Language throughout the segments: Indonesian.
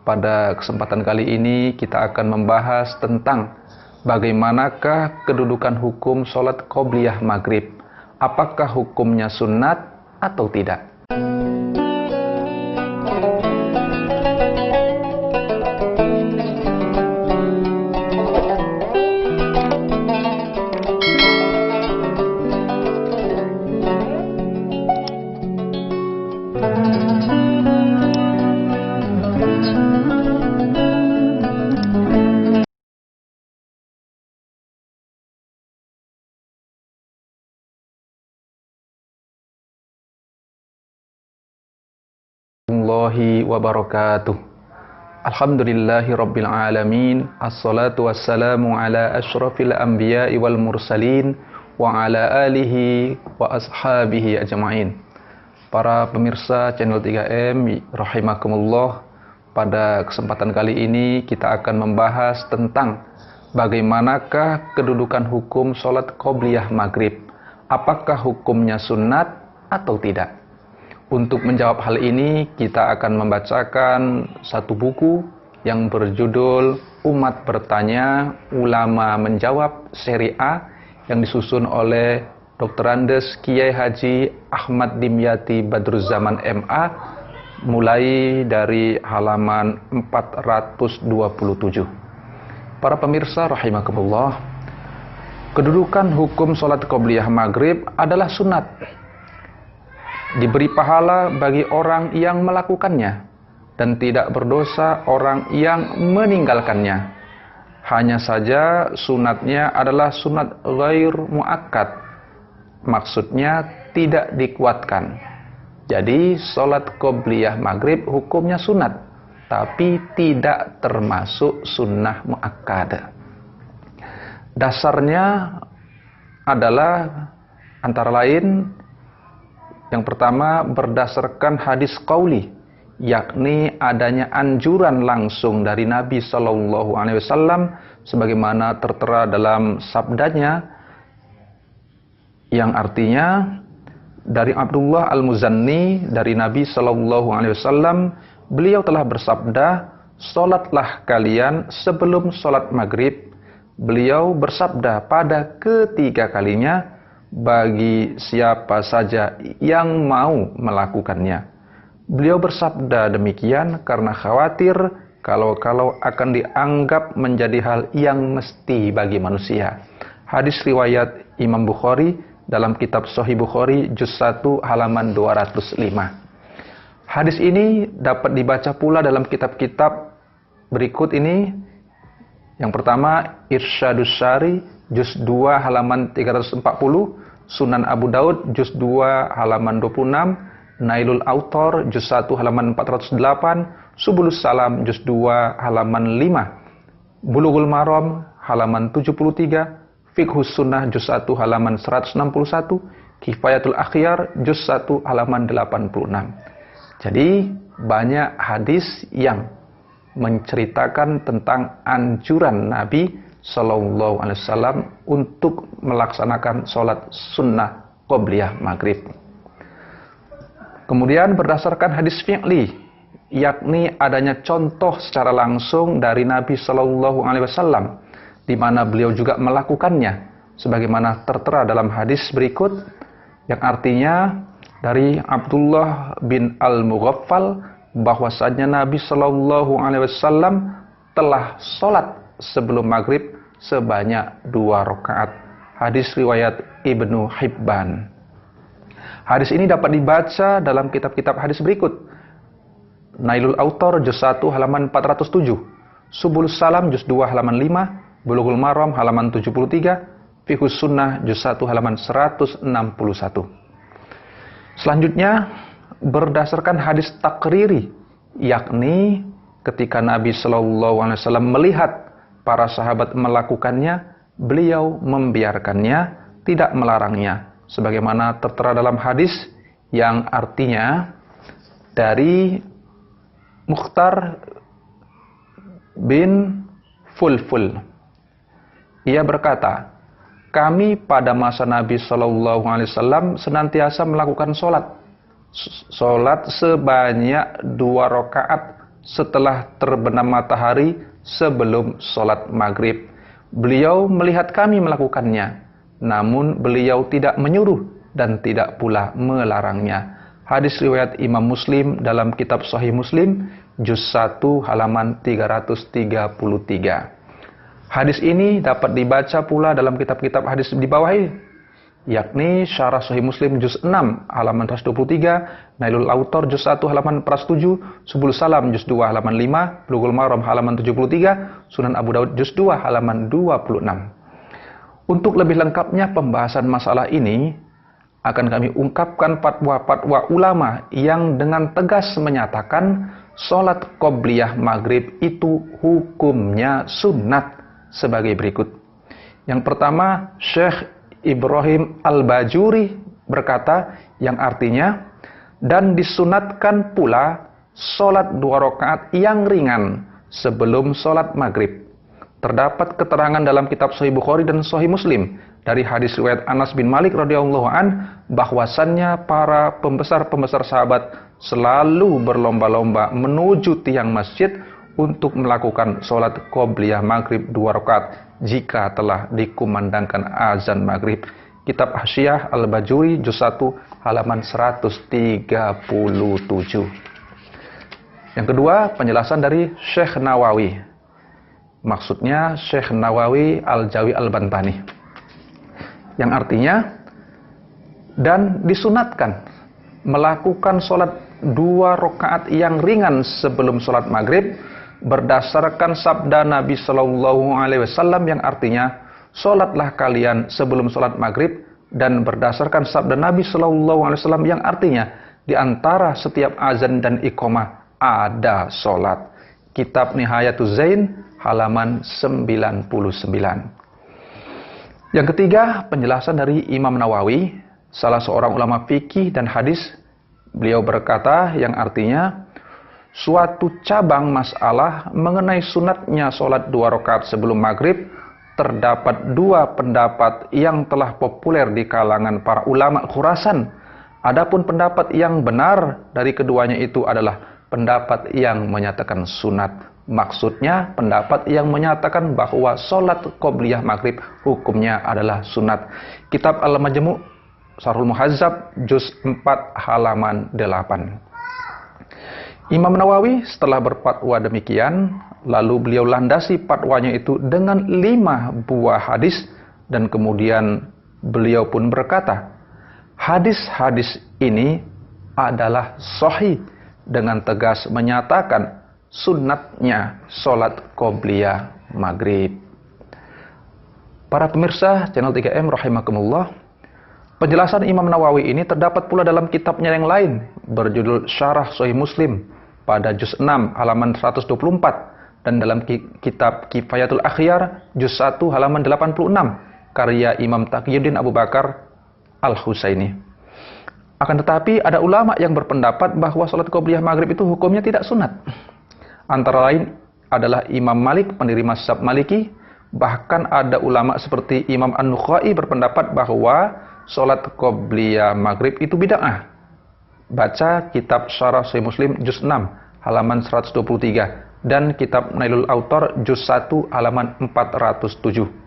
Pada kesempatan kali ini kita akan membahas tentang bagaimanakah kedudukan hukum sholat qobliyah maghrib. Apakah hukumnya sunat atau tidak? Warahmatullahi wabarakatuh. Alhamdulillahi rabbil alamin. Assalatu wassalamu ala asyrafil anbiya'i wal mursalin wa ala alihi wa ashabihi ajma'in. Para pemirsa channel 3M rahimakumullah, pada kesempatan kali ini kita akan membahas tentang bagaimanakah kedudukan hukum sholat qobliyah maghrib. Apakah hukumnya sunat atau tidak? Untuk menjawab hal ini, kita akan membacakan satu buku yang berjudul Umat Bertanya, Ulama Menjawab seri A, yang disusun oleh Dr. Andes Kiai Haji Ahmad Dimyati Badruzzaman MA, mulai dari halaman 427. Para pemirsa rahimakumullah, kedudukan hukum sholat qobliyah maghrib adalah sunat. Diberi pahala bagi orang yang melakukannya, dan tidak berdosa orang yang meninggalkannya. Hanya saja sunatnya adalah sunat ghair muakkad, maksudnya tidak dikuatkan. Jadi sholat qobliyah maghrib hukumnya sunat, tapi tidak termasuk sunnah muakkad. Dasarnya adalah antara lain, yang pertama berdasarkan hadis qauli, yakni adanya anjuran langsung dari Nabi Shallallahu Alaihi Wasallam sebagaimana tertera dalam sabdanya, yang artinya dari Abdullah Al-Muzanni dari Nabi Shallallahu Alaihi Wasallam, beliau telah bersabda, "Sholatlah kalian sebelum sholat maghrib." Beliau bersabda pada ketiga kalinya, bagi siapa saja yang mau melakukannya. Beliau bersabda demikian karena khawatir kalau akan dianggap menjadi hal yang mesti bagi manusia. Hadis riwayat Imam Bukhari dalam kitab Sahih Bukhari juz 1 halaman 205. Hadis ini dapat dibaca pula dalam kitab-kitab berikut ini. Yang pertama, Irsyadus Syari juz 2 halaman 340, Sunan Abu Daud juz 2 halaman 26, Nailul Autor juz 1 halaman 408, Subulus Salam juz 2 halaman 5, Bulughul Maram halaman 73, Fiqhus Sunnah juz 1 halaman 161, Kifayatul Akhyar juz 1 halaman 86. Jadi banyak hadis yang menceritakan tentang anjuran Nabi Sallallahu Alaihi Wasallam untuk melaksanakan sholat sunnah qobliyah maghrib. Kemudian berdasarkan hadis fi'li, yakni adanya contoh secara langsung dari Nabi Sallallahu Alaihi Wasallam, di mana beliau juga melakukannya, sebagaimana tertera dalam hadis berikut, yang artinya dari Abdullah bin Al-Mughaffal, bahwasanya Nabi Shallallahu Alaihi Wasallam telah sholat sebelum maghrib sebanyak 2 rakaat. Hadis riwayat Ibnu Hibban. Hadis ini dapat dibaca dalam kitab-kitab hadis berikut: Nailul Autor juz 1 halaman 407, Subulus Salam juz 2 halaman 5, Bulughul Maram halaman 73, Fiqhus Sunnah juz 1 halaman 161. Selanjutnya berdasarkan hadis takriri, yakni ketika Nabi Shallallahu Alaihi Wasallam melihat para sahabat melakukannya, beliau membiarkannya, tidak melarangnya, sebagaimana tertera dalam hadis yang artinya dari Mukhtar bin Fulful. Ia berkata, kami pada masa Nabi Shallallahu Alaihi Wasallam senantiasa melakukan sholat sebanyak 2 rakaat setelah terbenam matahari sebelum sholat maghrib. Beliau melihat kami melakukannya, namun beliau tidak menyuruh dan tidak pula melarangnya. Hadis riwayat Imam Muslim dalam kitab Sahih Muslim, juz 1 halaman 333. Hadis ini dapat dibaca pula dalam kitab-kitab hadis di bawah ini, yakni Syarah Sahih Muslim juz 6 halaman 123, Nailul Autor juz 1 halaman 407, Subul Salam juz 2 halaman 5, Bulughul Maram halaman 73, Sunan Abu Daud juz 2 halaman 26. Untuk lebih lengkapnya pembahasan masalah ini akan kami ungkapkan fatwa-fatwa ulama yang dengan tegas menyatakan sholat qobliyah maghrib itu hukumnya sunat sebagai berikut. Yang pertama, Syekh Ibrahim Al-Bajuri berkata, yang artinya, dan disunatkan pula sholat 2 rakaat yang ringan sebelum sholat maghrib. Terdapat keterangan dalam kitab Sahih Bukhari dan Sahih Muslim dari hadis riwayat Anas bin Malik radhiyallahu an bahwasannya para pembesar-pembesar sahabat selalu berlomba-lomba menuju tiang masjid untuk melakukan sholat qobliyah maghrib 2 rakaat jika telah dikumandangkan azan maghrib. Kitab Hasyiah Al-Bajuri juz 1 halaman 137. Yang kedua, penjelasan dari Syekh Nawawi. Maksudnya Syekh Nawawi Al-Jawi Al-Bantani. Yang artinya, dan disunatkan melakukan sholat 2 rakaat yang ringan sebelum sholat maghrib berdasarkan sabda Nabi Shallallahu Alaihi Wasallam yang artinya sholatlah kalian sebelum sholat maghrib, dan berdasarkan sabda Nabi Shallallahu Alaihi Wasallam yang artinya di antara setiap azan dan iqamah ada sholat. Kitab Nihayatuz Zain halaman 99. Yang ketiga, penjelasan dari Imam Nawawi, salah seorang ulama fikih dan hadis. Beliau berkata yang artinya, suatu cabang masalah mengenai sunatnya sholat 2 rakaat sebelum maghrib, terdapat 2 pendapat yang telah populer di kalangan para ulama Khurasan. Adapun pendapat yang benar dari keduanya itu adalah pendapat yang menyatakan sunat. Maksudnya pendapat yang menyatakan bahwa sholat qobliyah maghrib hukumnya adalah sunat. Kitab Al-Majmu' Syarhul Muhazzab juz 4 halaman 8. Imam Nawawi setelah berfatwa demikian, lalu beliau landasi fatwanya itu dengan 5 buah hadis, dan kemudian beliau pun berkata, hadis-hadis ini adalah sahih, dengan tegas menyatakan sunnatnya sholat qobliyah maghrib. Para pemirsa channel 3M rahimakumullah, penjelasan Imam Nawawi ini terdapat pula dalam kitabnya yang lain berjudul Syarah Sahih Muslim pada juz 6 halaman 124, dan dalam kitab Kifayatul Akhyar juz 1 halaman 86 karya Imam Taqiyuddin Abu Bakar Al-Husaini. Akan tetapi ada ulama yang berpendapat bahwa sholat qobliyah maghrib itu hukumnya tidak sunat. Antara lain adalah Imam Malik, pendiri mazhab Maliki. Bahkan ada ulama seperti Imam An-Nukhai berpendapat bahwa sholat qobliyah maghrib itu bid'ah. Baca kitab Syarah Sahih Muslim juz 6 halaman 123 dan kitab Nailul Autor juz 1 halaman 407.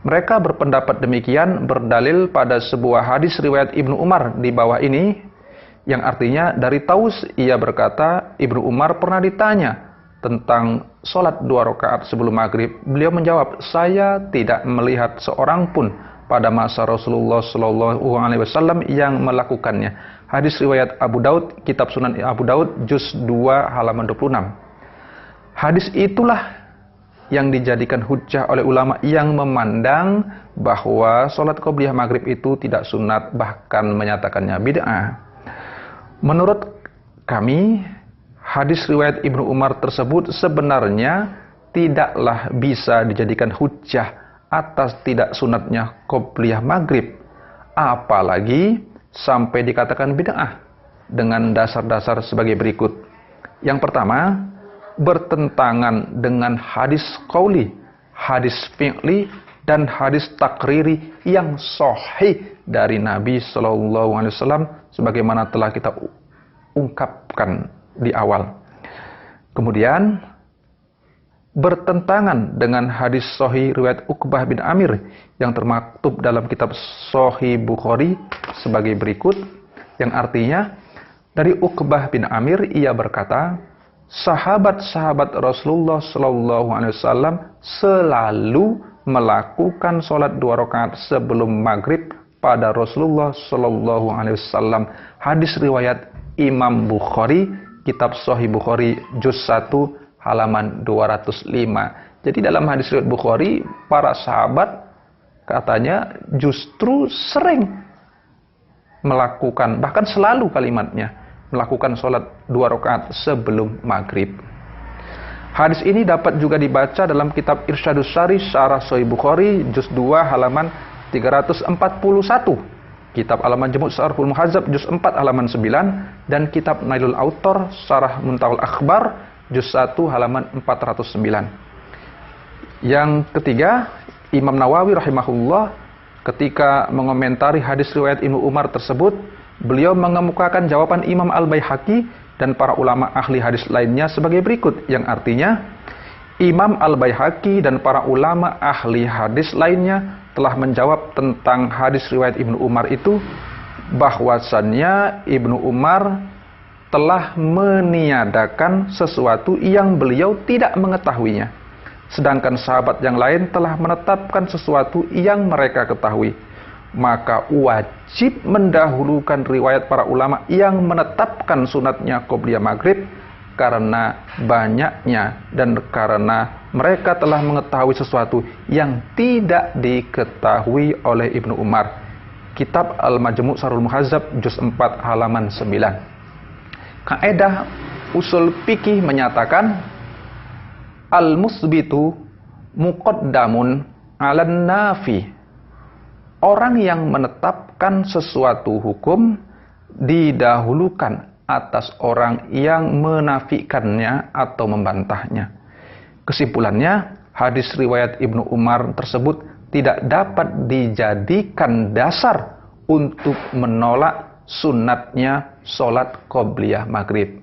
Mereka berpendapat demikian berdalil pada sebuah hadis riwayat Ibnu Umar di bawah ini, yang artinya dari Taus ia berkata, Ibnu Umar pernah ditanya tentang sholat 2 rakaat sebelum maghrib. Beliau menjawab, saya tidak melihat seorang pun pada masa Rasulullah Shallallahu Alaihi Wasallam yang melakukannya. Hadis riwayat Abu Daud, kitab Sunan Abu Daud, juz 2 halaman 26. Hadis itulah yang dijadikan hujjah oleh ulama yang memandang bahwa sholat qobliyah maghrib itu tidak sunat, bahkan menyatakannya bid'ah. Menurut kami, hadis riwayat Ibnu Umar tersebut sebenarnya tidaklah bisa dijadikan hujjah atas tidak sunatnya qobliyah maghrib, apalagi sampai dikatakan bid'ah, dengan dasar-dasar sebagai berikut. Yang pertama, bertentangan dengan hadis qauli, hadis fi'li, dan hadis takriri yang sahih dari Nabi Shallallahu Alaihi Wasallam, sebagaimana telah kita ungkapkan di awal. Kemudian bertentangan dengan hadis sahih riwayat Uqbah bin Amir yang termaktub dalam kitab Sahih Bukhari sebagai berikut, yang artinya dari Uqbah bin Amir ia berkata, sahabat-sahabat Rasulullah SAW selalu melakukan sholat 2 rakaat sebelum maghrib pada Rasulullah SAW. Hadis riwayat Imam Bukhari, kitab Sahih Bukhari juz 1 halaman 205. Jadi dalam hadis riwayat Bukhari, para sahabat katanya justru sering melakukan, bahkan selalu kalimatnya, melakukan sholat 2 rakaat sebelum maghrib. Hadis ini dapat juga dibaca dalam kitab Irsyadus Sari Syarah Sahih Bukhari juz 2 halaman 341, kitab Al-Majmu' Syarhul Muhazzab juz 4 halaman 9, dan kitab Nailul Autor Syarah Muntahul Akhbar juz 1 halaman 409. Yang ketiga, Imam Nawawi rahimahullah ketika mengomentari hadis riwayat Ibnu Umar tersebut, beliau mengemukakan jawaban Imam Al-Baihaqi dan para ulama ahli hadis lainnya sebagai berikut, yang artinya Imam Al-Baihaqi dan para ulama ahli hadis lainnya telah menjawab tentang hadis riwayat Ibnu Umar itu, bahwasannya Ibnu Umar telah meniadakan sesuatu yang beliau tidak mengetahuinya, sedangkan sahabat yang lain telah menetapkan sesuatu yang mereka ketahui. Maka wajib mendahulukan riwayat para ulama yang menetapkan sunatnya qobliyah maghrib, karena banyaknya dan karena mereka telah mengetahui sesuatu yang tidak diketahui oleh Ibnu Umar. Kitab Al-Majmu' Syarhul Muhazzab juz 4 halaman 9. Kaidah usul fikih menyatakan al-musbitu muqaddamun 'alan nafi. Orang yang menetapkan sesuatu hukum didahulukan atas orang yang menafikannya atau membantahnya. Kesimpulannya, hadis riwayat Ibnu Umar tersebut tidak dapat dijadikan dasar untuk menolak sunatnya sholat qobliyah maghrib.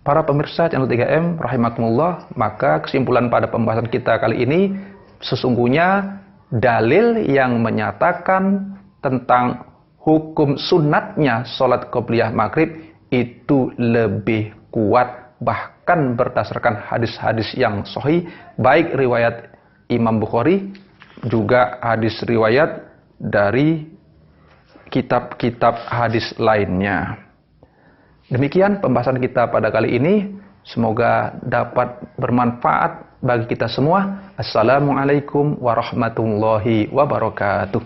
Para pemirsa channel 3M rahimakumullah, maka kesimpulan pada pembahasan kita kali ini, sesungguhnya dalil yang menyatakan tentang hukum sunatnya sholat qobliyah maghrib itu lebih kuat, bahkan berdasarkan hadis-hadis yang sahih, baik riwayat Imam Bukhari juga hadis riwayat dari kitab-kitab hadis lainnya. Demikian pembahasan kita pada kali ini. Semoga dapat bermanfaat bagi kita semua. Assalamualaikum warahmatullahi wabarakatuh.